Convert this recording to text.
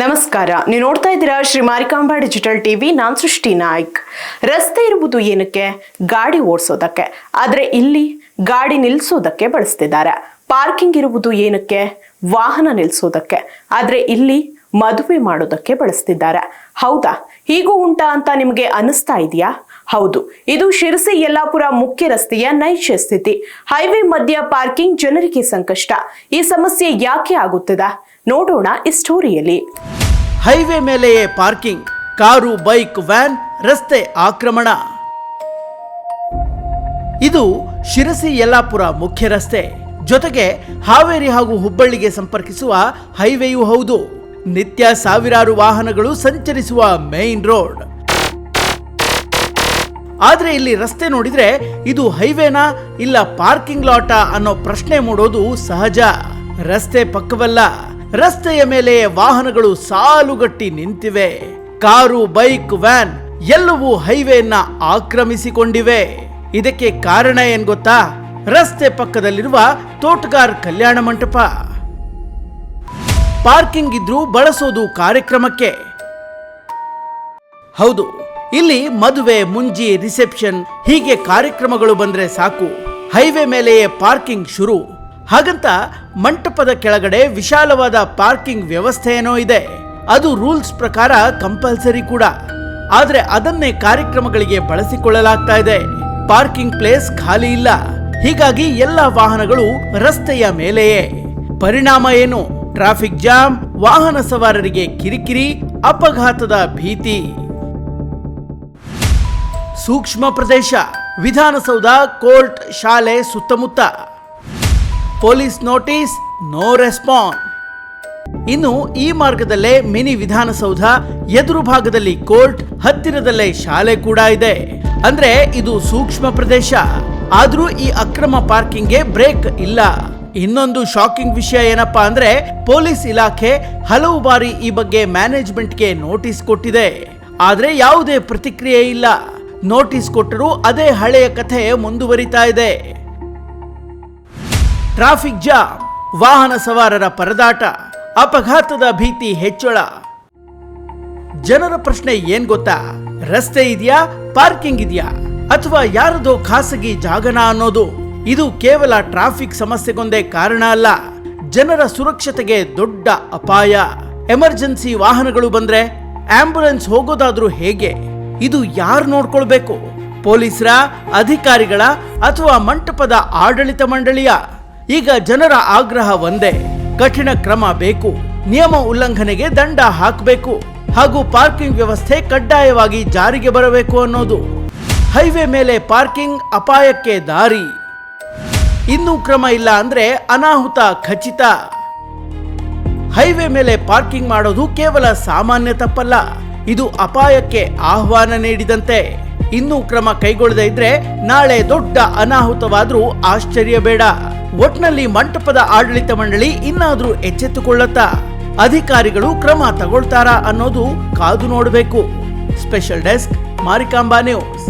ನಮಸ್ಕಾರ, ನೀವು ನೋಡ್ತಾ ಇದ್ದೀರಾ ಶ್ರೀ ಮಾರಿಕಾಂಬಾ ಡಿಜಿಟಲ್ ಟಿವಿ. ನಾನು ಸೃಷ್ಟಿ ನಾಯ್ಕ್. ರಸ್ತೆ ಇರುವುದು ಏನಕ್ಕೆ? ಗಾಡಿ ಓಡಿಸೋದಕ್ಕೆ. ಆದರೆ ಇಲ್ಲಿ ಗಾಡಿ ನಿಲ್ಲಿಸೋದಕ್ಕೆ ಬಳಸ್ತಿದ್ದಾರೆ. ಪಾರ್ಕಿಂಗ್ ಇರುವುದು ಏನಕ್ಕೆ? ವಾಹನ ನಿಲ್ಲಿಸೋದಕ್ಕೆ. ಆದರೆ ಇಲ್ಲಿ ಮದುವೆ ಮಾಡೋದಕ್ಕೆ ಬಳಸ್ತಿದ್ದಾರೆ. ಹೌದಾ? ಹೀಗೂ ಉಂಟಾ ಅಂತ ನಿಮಗೆ ಅನಿಸ್ತಾ ಇದೆಯಾ? ಹೌದು, ಇದು ಶಿರಸಿ ಯಲ್ಲಾಪುರ ಮುಖ್ಯ ರಸ್ತೆಯ ನೈಜ ಸ್ಥಿತಿ. ಹೈವೇ ಮಧ್ಯ ಪಾರ್ಕಿಂಗ್ ಜನರಿಗೆ ಸಂಕಷ್ಟ. ಈ ಸಮಸ್ಯೆ ಯಾಕೆ ಆಗುತ್ತಿದೆ ನೋಡೋಣ ಈ ಸ್ಟೋರಿಯಲ್ಲಿ. ಹೈವೇ ಮೇಲೆಯೇ ಪಾರ್ಕಿಂಗ್, ಕಾರು, ಬೈಕ್, ವ್ಯಾನ್, ರಸ್ತೆ ಆಕ್ರಮಣ. ಇದು ಶಿರಸಿ ಯಲ್ಲಾಪುರ ಮುಖ್ಯ ರಸ್ತೆ, ಜೊತೆಗೆ ಹಾವೇರಿ ಹಾಗೂ ಹುಬ್ಬಳ್ಳಿಗೆ ಸಂಪರ್ಕಿಸುವ ಹೈವೇಯೂ ಹೌದು. ನಿತ್ಯ ಸಾವಿರಾರು ವಾಹನಗಳು ಸಂಚರಿಸುವ ಮೇನ್ ರೋಡ್. ಆದ್ರೆ ಇಲ್ಲಿ ರಸ್ತೆ ನೋಡಿದ್ರೆ ಇದು ಹೈವೇನಾ ಇಲ್ಲ ಪಾರ್ಕಿಂಗ್ ಲಾಟಾ ಅನ್ನೋ ಪ್ರಶ್ನೆ ಮೂಡೋದು ಸಹಜ. ರಸ್ತೆ ಪಕ್ಕವಲ್ಲ, ರಸ್ತೆಯ ಮೇಲೆ ವಾಹನಗಳು ಸಾಲುಗಟ್ಟಿ ನಿಂತಿವೆ. ಕಾರು, ಬೈಕ್, ವ್ಯಾನ್ ಎಲ್ಲವೂ ಹೈವೇನ ಆಕ್ರಮಿಸಿಕೊಂಡಿವೆ. ಇದಕ್ಕೆ ಕಾರಣ ಏನ್ ಗೊತ್ತಾ? ರಸ್ತೆ ಪಕ್ಕದಲ್ಲಿರುವ ತೋಟಗಾರ್ ಕಲ್ಯಾಣ ಮಂಟಪ. ಪಾರ್ಕಿಂಗ್ ಇದ್ರೂ ಬಳಸೋದು ಕಾರ್ಯಕ್ರಮಕ್ಕೆ. ಹೌದು, ಇಲ್ಲಿ ಮದುವೆ, ಮುಂಜಿ, ರಿಸೆಪ್ಷನ್ ಹೀಗೆ ಕಾರ್ಯಕ್ರಮಗಳು ಬಂದ್ರೆ ಸಾಕು, ಹೈವೇ ಮೇಲೆಯೇ ಪಾರ್ಕಿಂಗ್ ಶುರು. ಹಾಗಂತ ಮಂಟಪದ ಕೆಳಗಡೆ ವಿಶಾಲವಾದ ಪಾರ್ಕಿಂಗ್ ವ್ಯವಸ್ಥೆ ಏನೋ ಇದೆ. ಅದು ರೂಲ್ಸ್ ಪ್ರಕಾರ ಕಂಪಲ್ಸರಿ ಕೂಡ. ಆದ್ರೆ ಅದನ್ನೇ ಕಾರ್ಯಕ್ರಮಗಳಿಗೆ ಬಳಸಿಕೊಳ್ಳಲಾಗ್ತಾ ಇದೆ. ಪಾರ್ಕಿಂಗ್ ಪ್ಲೇಸ್ ಖಾಲಿ ಇಲ್ಲ. ಹೀಗಾಗಿ ಎಲ್ಲ ವಾಹನಗಳು ರಸ್ತೆಯ ಮೇಲೆಯೇ. ಪರಿಣಾಮ ಏನು? ಟ್ರಾಫಿಕ್ ಜಾಮ್, ವಾಹನ ಸವಾರರಿಗೆ ಕಿರಿಕಿರಿ, ಅಪಘಾತದ ಭೀತಿ. ಸೂಕ್ಷ್ಮ ಪ್ರದೇಶ, ವಿಧಾನಸೌಧ, ಕೋರ್ಟ್, ಶಾಲೆ ಸುತ್ತಮುತ್ತ. Police notice, no response. ಇನ್ನು ಈ ಮಾರ್ಗದಲ್ಲೇ ಮಿನಿ ವಿಧಾನಸೌಧ, ಎದುರು ಭಾಗದಲ್ಲಿ ಕೋರ್ಟ್, ಹತ್ತಿರದಲ್ಲೇ ಶಾಲೆ ಕೂಡ ಇದೆ. ಅಂದ್ರೆ ಇದು ಸೂಕ್ಷ್ಮ ಪ್ರದೇಶ. ಆದ್ರೂ ಈ ಅಕ್ರಮ ಪಾರ್ಕಿಂಗ್ಗೆ ಬ್ರೇಕ್ ಇಲ್ಲ. ಇನ್ನೊಂದು ಶಾಕಿಂಗ್ ವಿಷಯ ಏನಪ್ಪಾ ಅಂದ್ರೆ, ಪೊಲೀಸ್ ಇಲಾಖೆ ಹಲವು ಬಾರಿ ಈ ಬಗ್ಗೆ ಮ್ಯಾನೇಜ್ಮೆಂಟ್ಗೆ ನೋಟಿಸ್ ಕೊಟ್ಟಿದೆ. ಆದ್ರೆ ಯಾವುದೇ ಪ್ರತಿಕ್ರಿಯೆ ಇಲ್ಲ. ನೋಟಿಸ್ ಕೊಟ್ಟರೂ ಅದೇ ಹಳೆಯ ಕಥೆ ಮುಂದುವರಿತಾ ಇದೆ. ಟ್ರಾಫಿಕ್ ಜಾಮ್, ವಾಹನ ಸವಾರರ ಪರದಾಟ, ಅಪಘಾತದ ಭೀತಿ ಹೆಚ್ಚಳ. ಜನರ ಪ್ರಶ್ನೆ ಏನ್ ಗೊತ್ತಾ? ರಸ್ತೆ ಇದೆಯಾ, ಪಾರ್ಕಿಂಗ್ ಇದೆಯಾ, ಅಥವಾ ಯಾರದೋ ಖಾಸಗಿ ಜಾಗನ ಅನ್ನೋದು. ಇದು ಕೇವಲ ಟ್ರಾಫಿಕ್ ಸಮಸ್ಯೆಗೊಂದೇ ಕಾರಣ ಅಲ್ಲ, ಜನರ ಸುರಕ್ಷತೆಗೆ ದೊಡ್ಡ ಅಪಾಯ. ಎಮರ್ಜೆನ್ಸಿ ವಾಹನಗಳು ಬಂದ್ರೆ ಆಂಬ್ಯುಲೆನ್ಸ್ ಹೋಗೋದಾದ್ರೂ ಹೇಗೆ? ಇದು ಯಾರು ನೋಡ್ಕೊಳ್ಬೇಕು? ಪೊಲೀಸರ, ಅಧಿಕಾರಿಗಳ ಅಥವಾ ಮಂಟಪದ ಆಡಳಿತ ಮಂಡಳಿಯ? ಈಗ ಜನರ ಆಗ್ರಹ ಒಂದೇ, ಕಠಿಣ ಕ್ರಮ ಬೇಕು, ನಿಯಮ ಉಲ್ಲಂಘನೆಗೆ ದಂಡ ಹಾಕಬೇಕು, ಹಾಗೂ ಪಾರ್ಕಿಂಗ್ ವ್ಯವಸ್ಥೆ ಕಡ್ಡಾಯವಾಗಿ ಜಾರಿಗೆ ಬರಬೇಕು ಅನ್ನೋದು. ಹೈವೇ ಮೇಲೆ ಪಾರ್ಕಿಂಗ್ ಅಪಾಯಕ್ಕೆ ದಾರಿ. ಇನ್ನೂ ಕ್ರಮ ಇಲ್ಲ ಅಂದ್ರೆ ಅನಾಹುತ ಖಚಿತ. ಹೈವೇ ಮೇಲೆ ಪಾರ್ಕಿಂಗ್ ಮಾಡೋದು ಕೇವಲ ಸಾಮಾನ್ಯ ತಪ್ಪಲ್ಲ, ಇದು ಅಪಾಯಕ್ಕೆ ಆಹ್ವಾನ ನೀಡಿದಂತೆ. ಇನ್ನೂ ಕ್ರಮ ಕೈಗೊಳ್ಳದೇ ಇದ್ರೆ ನಾಳೆ ದೊಡ್ಡ ಅನಾಹುತವಾದ್ರೂ ಆಶ್ಚರ್ಯ ಬೇಡ. ಒಟ್ನಲ್ಲಿ ಮಂಟಪದ ಆಡಳಿತ ಮಂಡಳಿ ಇನ್ನಾದ್ರೂ ಎಚ್ಚೆತ್ತುಕೊಳ್ಳುತ್ತಾ? ಅಧಿಕಾರಿಗಳು ಕ್ರಮ ತಗೊಳ್ತಾರಾ ಅನ್ನೋದು ಕಾದು ನೋಡಬೇಕು. Special desk, Marikamba news.